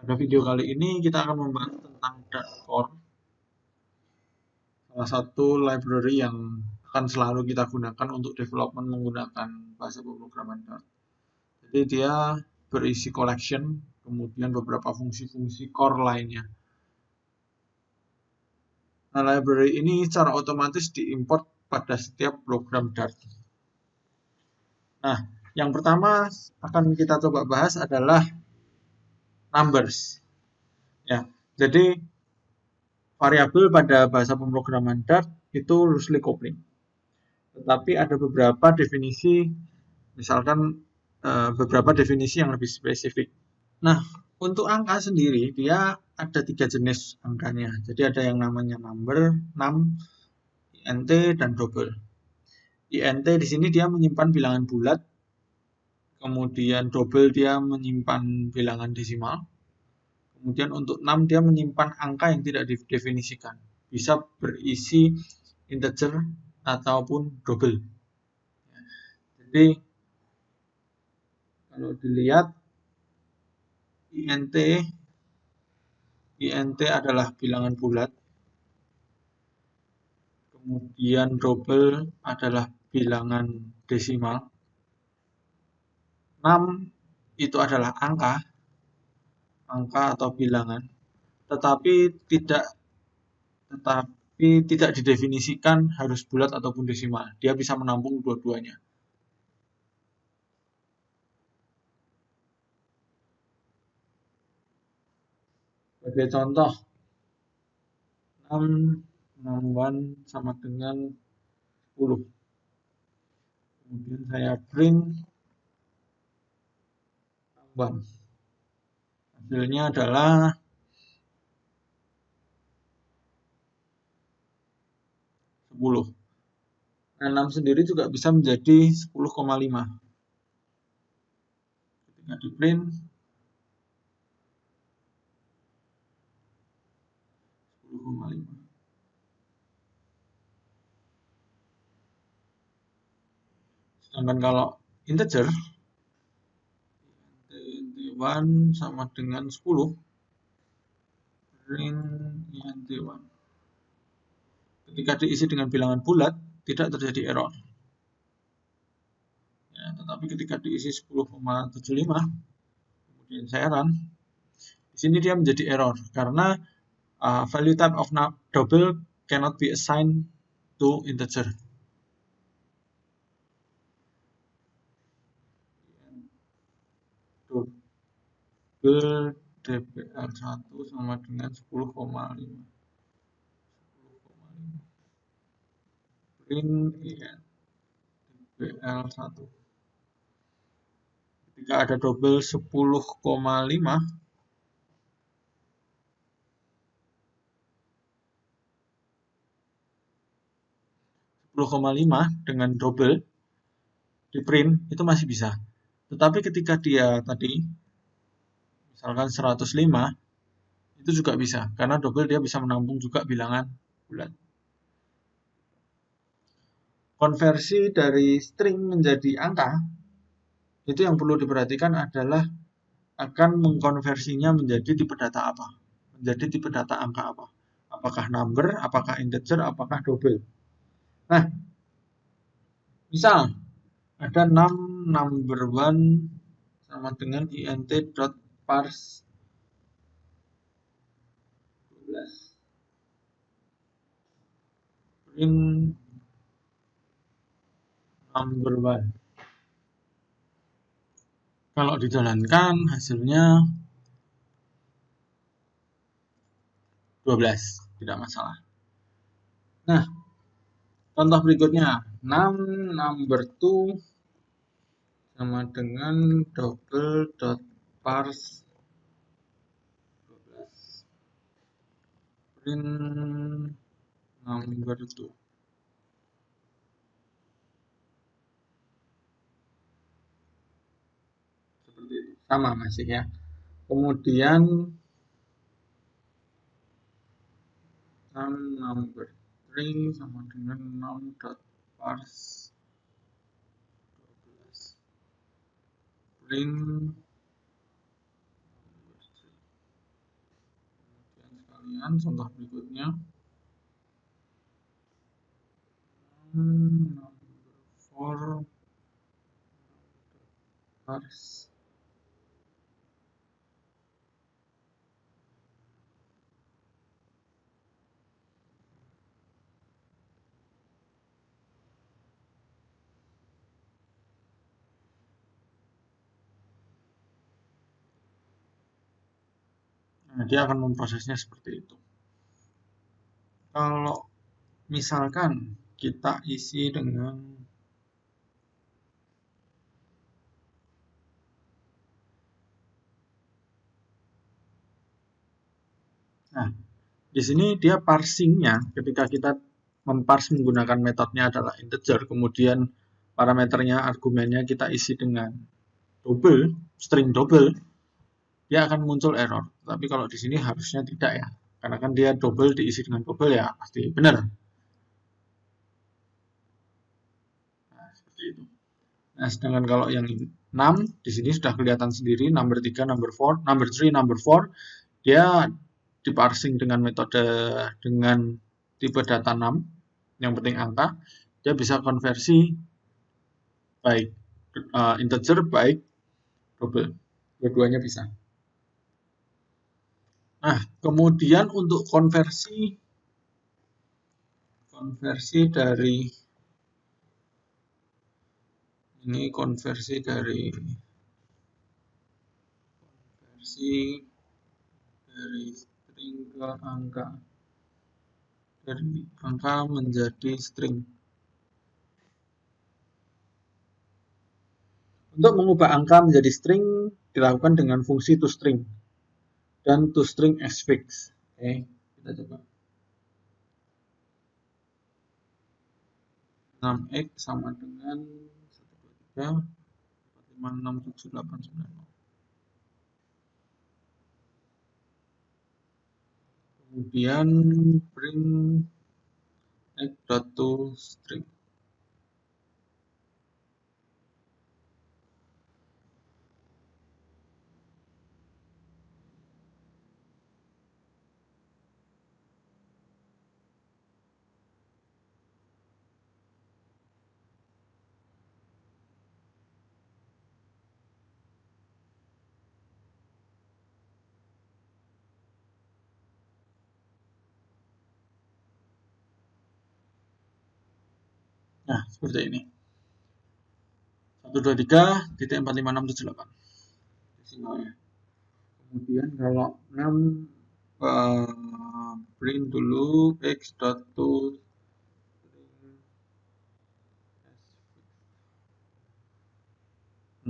Pada video kali ini kita akan membahas tentang Dart Core, salah satu library yang akan selalu kita gunakan untuk development menggunakan bahasa pemrograman Dart. Jadi dia berisi collection, kemudian beberapa fungsi-fungsi core lainnya. Nah, library ini secara otomatis diimport pada setiap program Dart. Nah, yang pertama akan kita coba bahas adalah numbers. Ya, jadi variabel pada bahasa pemrograman Dart itu loosely coupling. Tetapi ada beberapa definisi, misalkan beberapa definisi yang lebih spesifik. Nah, untuk angka sendiri dia ada 3 jenis angkanya. Jadi ada yang namanya number, num, int, dan double. Int di sini dia menyimpan bilangan bulat, kemudian double dia menyimpan bilangan desimal. Kemudian untuk num dia menyimpan angka yang tidak didefinisikan. Bisa berisi integer ataupun double. Jadi kalau dilihat int adalah bilangan bulat, kemudian double adalah bilangan desimal, num itu adalah angka atau bilangan, tetapi tidak didefinisikan harus bulat ataupun desimal. Dia bisa menampung dua-duanya. Sebagai contoh, 6 sama dengan 10. Kemudian saya print 6. Hasilnya adalah 10. Nah, 6 sendiri juga bisa menjadi 10,5. Ketika di print 10,5. Sedangkan kalau integer, int1 sama dengan 10, print int1. Ketika diisi dengan bilangan bulat, tidak terjadi error. Ya, tetapi ketika diisi 10,75, kemudian saya run, di sini dia menjadi error karena value type of double cannot be assigned to integer. Double dpl1 sama dengan 10,5. Print dpl1. Ketika ada double 10,5, dengan double di print itu masih bisa. Tetapi ketika dia tadi misalkan 105, itu juga bisa karena double dia bisa menampung juga bilangan bulat. Konversi dari string menjadi angka itu yang perlu diperhatikan adalah akan mengkonversinya menjadi tipe data apa, menjadi tipe data angka apa, apakah number, apakah integer, apakah double. Nah, misal ada number1 sama dengan int.parse 12. Print number1. Kalau dijalankan hasilnya 12, tidak masalah. Nah, contoh berikutnya, number2 sama dengan double.parse 12. Print number2. Seperti itu. Sama masih ya. Kemudian number3 sama dengan num.parse 12. Print dengan contoh berikutnya. Number 4 parse. Nah, dia akan memprosesnya seperti itu. Kalau misalkan kita isi dengan nah, di sini dia parsingnya ketika kita memparse menggunakan metodenya adalah integer, kemudian parameternya, argumennya kita isi dengan double, string double, dia akan muncul error. Tapi kalau di sini harusnya tidak ya, karena kan dia double diisi dengan double ya pasti benar. Nah, seperti itu. Nah, sedangkan kalau yang 6 di sini sudah kelihatan sendiri number 3, number 4, number 3, number 4 dia diparsing dengan metode dengan tipe data 6 yang penting angka, dia bisa konversi baik integer baik double, dua-duanya bisa. Nah, kemudian untuk konversi dari ini konversi dari string ke angka, dari angka menjadi string. Untuk mengubah angka menjadi string dilakukan dengan fungsi toString dan toString sfix. Oke, kita coba. 6x sama dengan 1, 2, 3, 4, 5, 6, 7, 8, 9, 0. Kemudian print x.toString. Nah, seperti ini. 1, 2, 3, titik 4, 5, 6, 7, 8. Sinyalnya. Kemudian kalau 6 print dulu x.toString.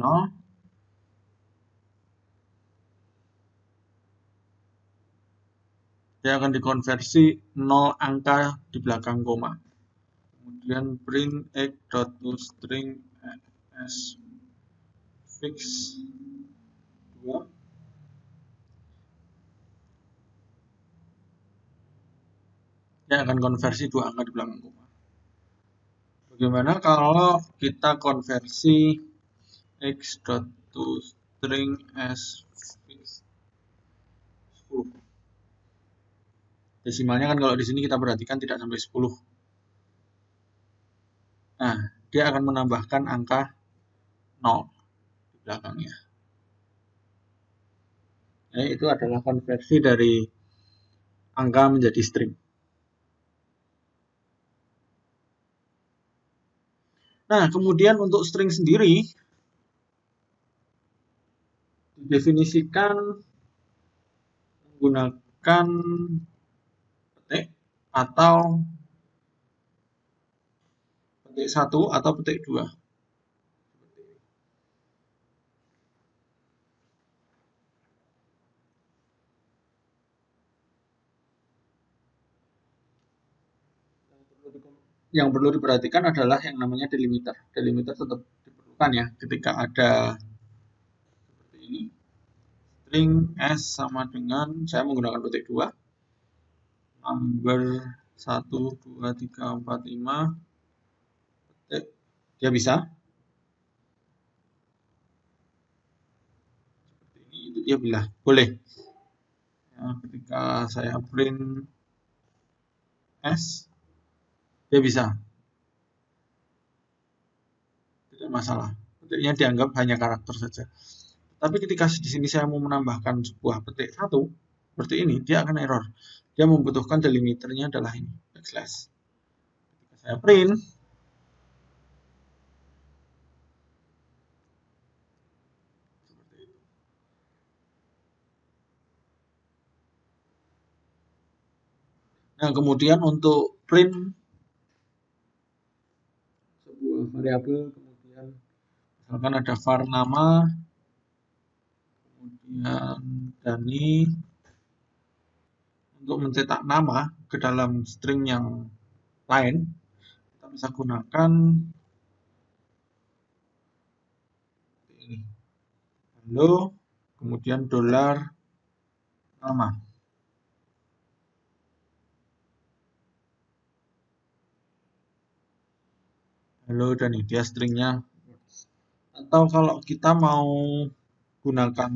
No. Dia akan dikonversi 0 angka di belakang koma. Kemudian print x.toString as fix 2. Dia akan konversi 2 angka di belakang koma. Bagaimana kalau kita konversi x.toString as fix 10? Desimalnya kan kalau di sini kita perhatikan tidak sampai 10. Nah, dia akan menambahkan angka 0 di belakangnya. Itu adalah konversi dari angka menjadi string. Nah, kemudian untuk string sendiri didefinisikan menggunakan petik atau petik 1 atau petik 2. Yang perlu diperhatikan adalah yang namanya delimiter. Delimiter tetap diperlukan ya ketika ada seperti ini. String S sama dengan, saya menggunakan petik 2. Number 1, 2, 3, 4, 5. Petik. Dia bisa. Seperti ini, itu dia boleh. Nah, ketika saya print S, dia bisa, tidak masalah. Petiknya dianggap hanya karakter saja. Tapi ketika di sini saya mau menambahkan sebuah petik satu, seperti ini, dia akan error. Dia membutuhkan delimiternya adalah ini, backslash. Ketika saya print, seperti itu. Nah, kemudian untuk print sebuah variabel, kemudian misalkan ada var nama, kemudian Dani, untuk mencetak nama ke dalam string yang lain, kita bisa gunakan ini, hello, kemudian dolar nama. Hello, dan ini dia stringnya. Atau kalau kita mau gunakan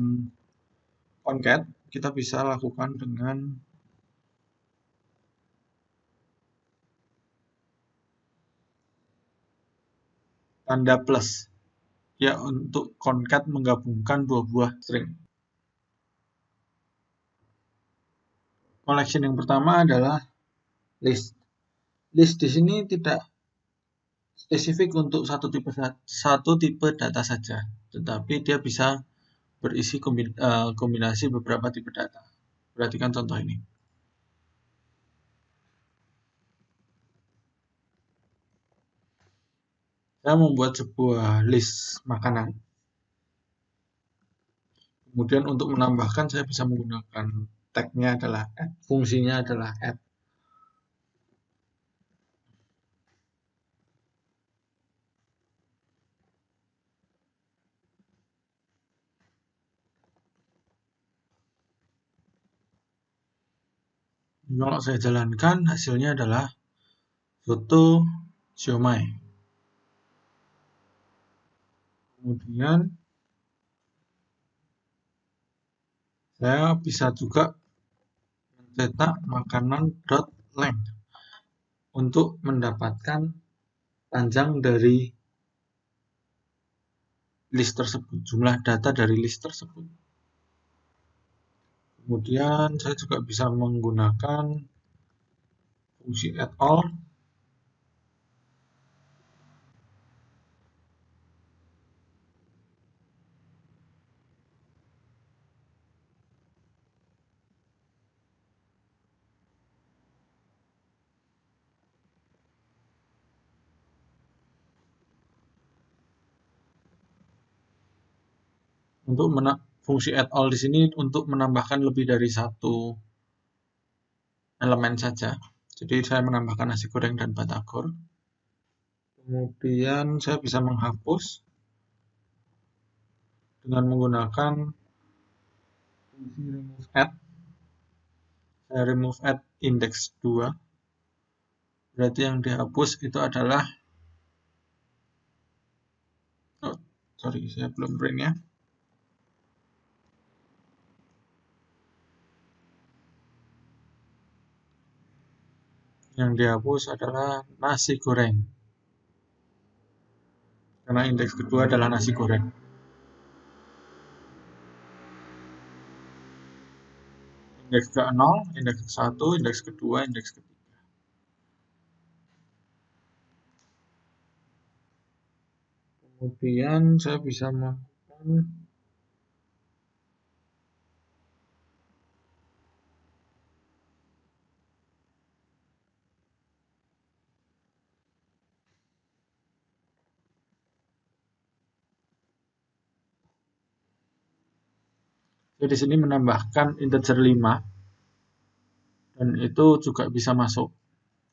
concat, kita bisa lakukan dengan tanda plus, ya, untuk concat menggabungkan dua buah string. Collection yang pertama adalah list. List di sini tidak spesifik untuk satu tipe data saja, tetapi dia bisa berisi kombinasi beberapa tipe data. Perhatikan contoh ini. Saya membuat sebuah list makanan. Kemudian untuk menambahkan saya bisa menggunakan tag-nya adalah add, fungsinya adalah add. Kalau saya jalankan, hasilnya adalah soto siomay. Kemudian saya bisa juga mencetak makanan.length untuk mendapatkan panjang dari list tersebut, jumlah data dari list tersebut. Kemudian saya juga bisa menggunakan fungsi add all untuk fungsi add all di sini untuk menambahkan lebih dari satu elemen saja. Jadi saya menambahkan nasi goreng dan batagor. Kemudian saya bisa menghapus dengan menggunakan fungsi remove add. Saya remove add index 2. Berarti yang dihapus itu adalah, saya belum print ya. Yang dihapus adalah nasi goreng. Karena indeks kedua adalah nasi goreng. Indeks ke-0, indeks ke-1, indeks kedua, indeks ketiga. Kemudian saya bisa melakukan saya di sini menambahkan integer 5 dan itu juga bisa masuk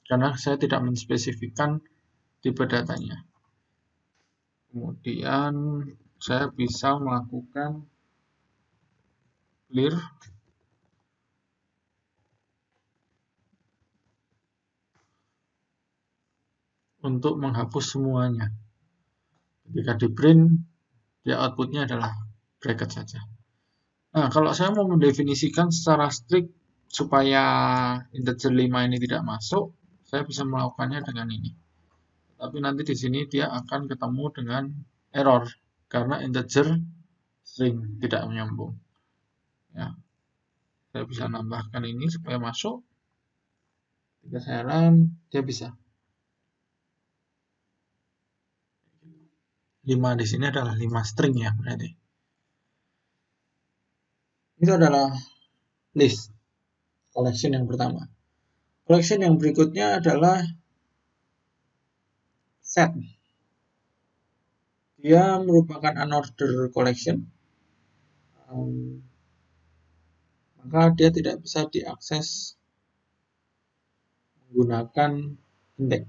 karena saya tidak menspesifikkan tipe datanya. Kemudian saya bisa melakukan clear untuk menghapus semuanya. Ketika di print, dia outputnya adalah bracket saja. Nah, kalau saya mau mendefinisikan secara strict supaya integer 5 ini tidak masuk, saya bisa melakukannya dengan ini. Tapi nanti di sini dia akan ketemu dengan error karena integer string tidak menyambung. Ya, saya bisa nambahkan ini supaya masuk. Jika saya run, dia bisa. 5 di sini adalah 5 string ya berarti. Itu adalah list collection yang pertama. Collection yang berikutnya adalah set. Dia merupakan unordered collection. Maka dia tidak bisa diakses menggunakan index.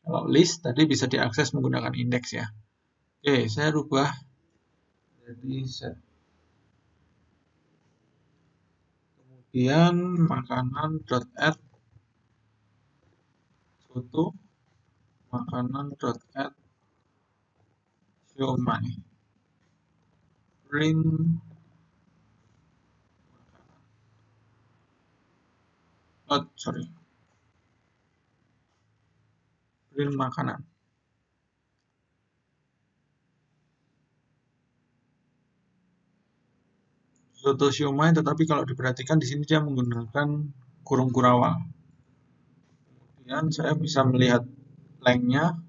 Kalau list tadi bisa diakses menggunakan indeks ya. Oke, saya rubah jadi set. Kemudian makanan.add soto, makanan.add siomay. Print print makanan. Soto siomay, tetapi kalau diperhatikan di sini dia menggunakan kurung kurawal. Kemudian saya bisa melihat lengthnya.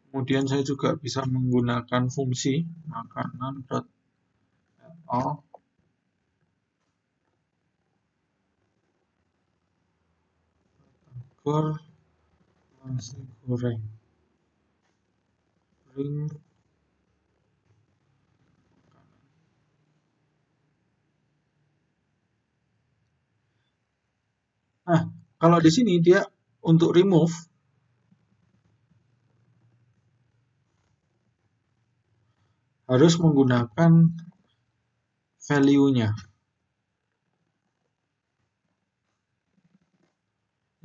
Kemudian saya juga bisa menggunakan fungsi makanan.all nasi goreng ring. Nah, kalau di sini dia untuk remove harus menggunakan value-nya.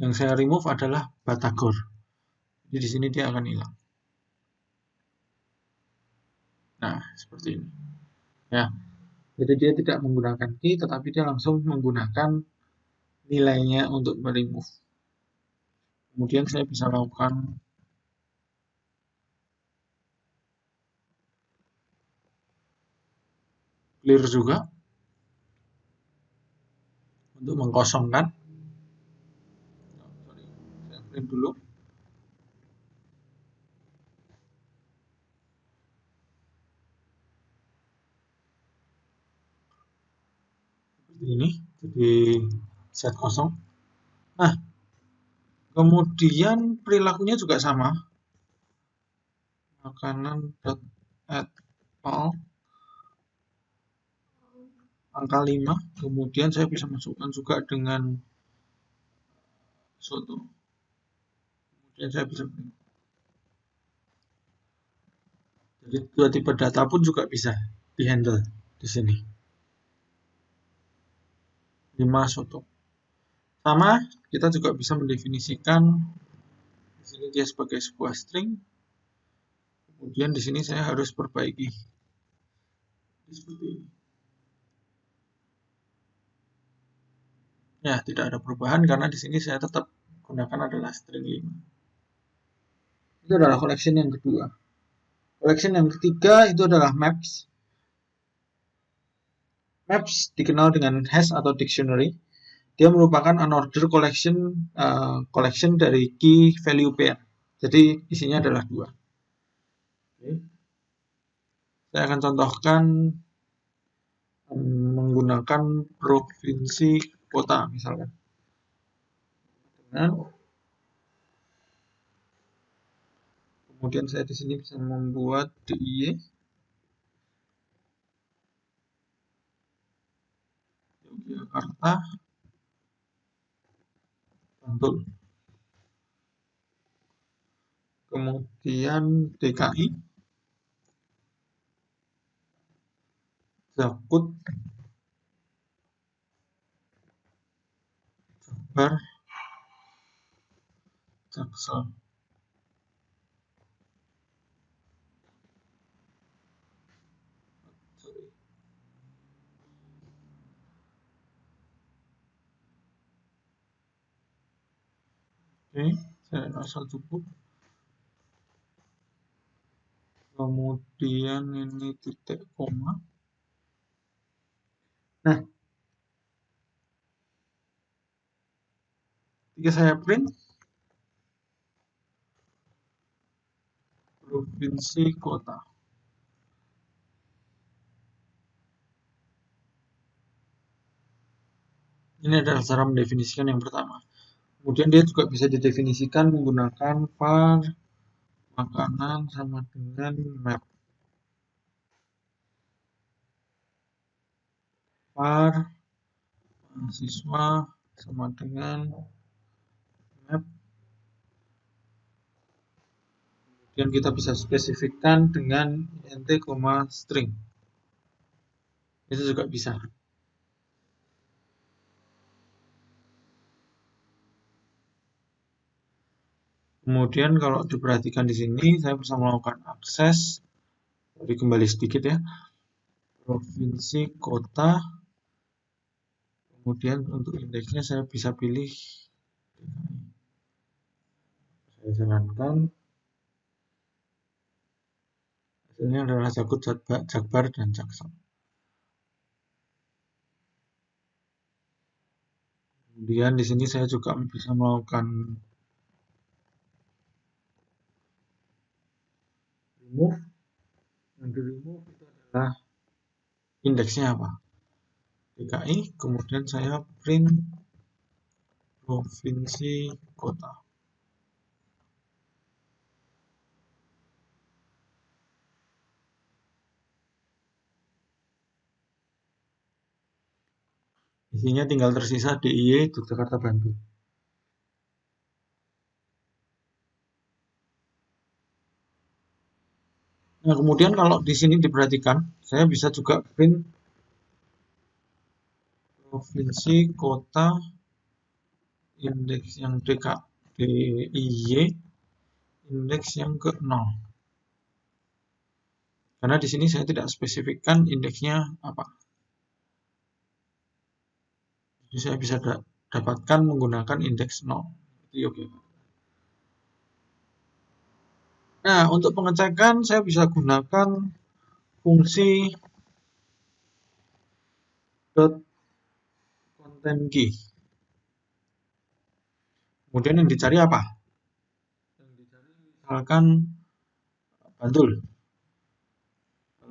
Yang saya remove adalah Batagor. Jadi di sini dia akan hilang. Nah, seperti ini. Ya. Jadi dia tidak menggunakan key, tetapi dia langsung menggunakan nilainya untuk meremove. Kemudian saya bisa lakukan clear juga untuk mengkosongkan. Saya print dulu. Seperti ini, jadi set kosong. Nah, kemudian perilakunya juga sama. Makanan.add all angka 5, kemudian saya bisa masukkan juga dengan soto. Kemudian saya bisa print. Jadi dua tipe data pun juga bisa dihandle di sini. 5 soto. Sama, kita juga bisa mendefinisikan di sini dia sebagai sebuah string. Kemudian di sini saya harus perbaiki seperti ini. Ya, tidak ada perubahan karena di sini saya tetap gunakan adalah string 5. Itu adalah collection yang kedua. Collection yang ketiga itu adalah maps. Maps dikenal dengan hash atau dictionary. Dia merupakan unordered collection dari key value pair. Jadi isinya adalah 2. Oke. Saya akan contohkan menggunakan provinsi kota misalkan. Nah, kemudian saya di sini bisa membuat DIY Yogyakarta, Bantul. Kemudian DKI, Jakut, Jakbar, Jaksel. Oke, saya rasa cukup. Kemudian ini titik koma. Nah, jika saya print provinsi kota, ini adalah cara mendefinisikan yang pertama. Kemudian dia juga bisa didefinisikan menggunakan var makanan sama dengan map. Var mahasiswa sama dengan map. Kemudian kita bisa spesifikkan dengan int, string. Itu juga bisa. Kemudian kalau diperhatikan di sini, saya bisa melakukan akses. Jadi kembali sedikit ya. Provinsi kota. Kemudian untuk indeksnya saya bisa pilih. Saya jalankan. Hasilnya adalah Jakbar dan Jaksel. Kemudian di sini saya juga bisa melakukan remove. Yang di remove itu adalah indeksnya apa? DKI. Kemudian saya print provinsi kota. Isinya tinggal tersisa DIY Yogyakarta Bantul. Nah, kemudian kalau di sini diperhatikan, saya bisa juga print provinsi kota indeks yang DIY indeks yang ke-0. Karena di sini saya tidak spesifikkan indeksnya apa. Jadi saya bisa dapatkan menggunakan indeks 0. Itu oke. Nah, untuk pengecekan saya bisa gunakan fungsi .content key. Kemudian yang dicari apa? Yang dicari misalkan Bantul.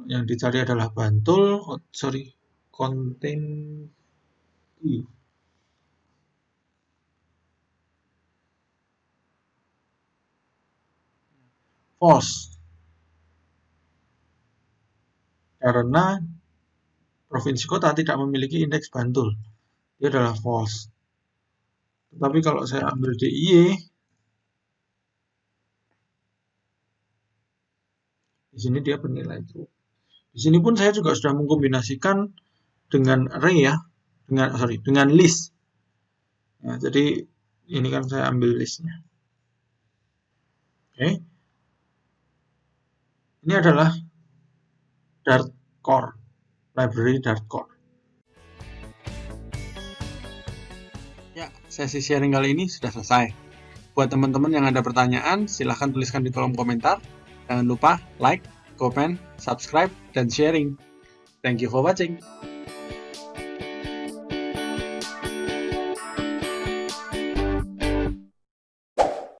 Yang dicari adalah Bantul, content key. False. Karena provinsi kota tidak memiliki indeks Bantul. Dia adalah false. Tetapi kalau saya ambil DIY, di sini dia bernilai true. Di sini pun saya juga sudah mengkombinasikan dengan array ya, dengan list. Ya, jadi ini kan saya ambil listnya. Oke. Ini adalah Dart Core, library Dart Core. Ya, sesi sharing kali ini sudah selesai. Buat teman-teman yang ada pertanyaan, silahkan tuliskan di kolom komentar. Jangan lupa like, comment, subscribe, dan sharing. Thank you for watching.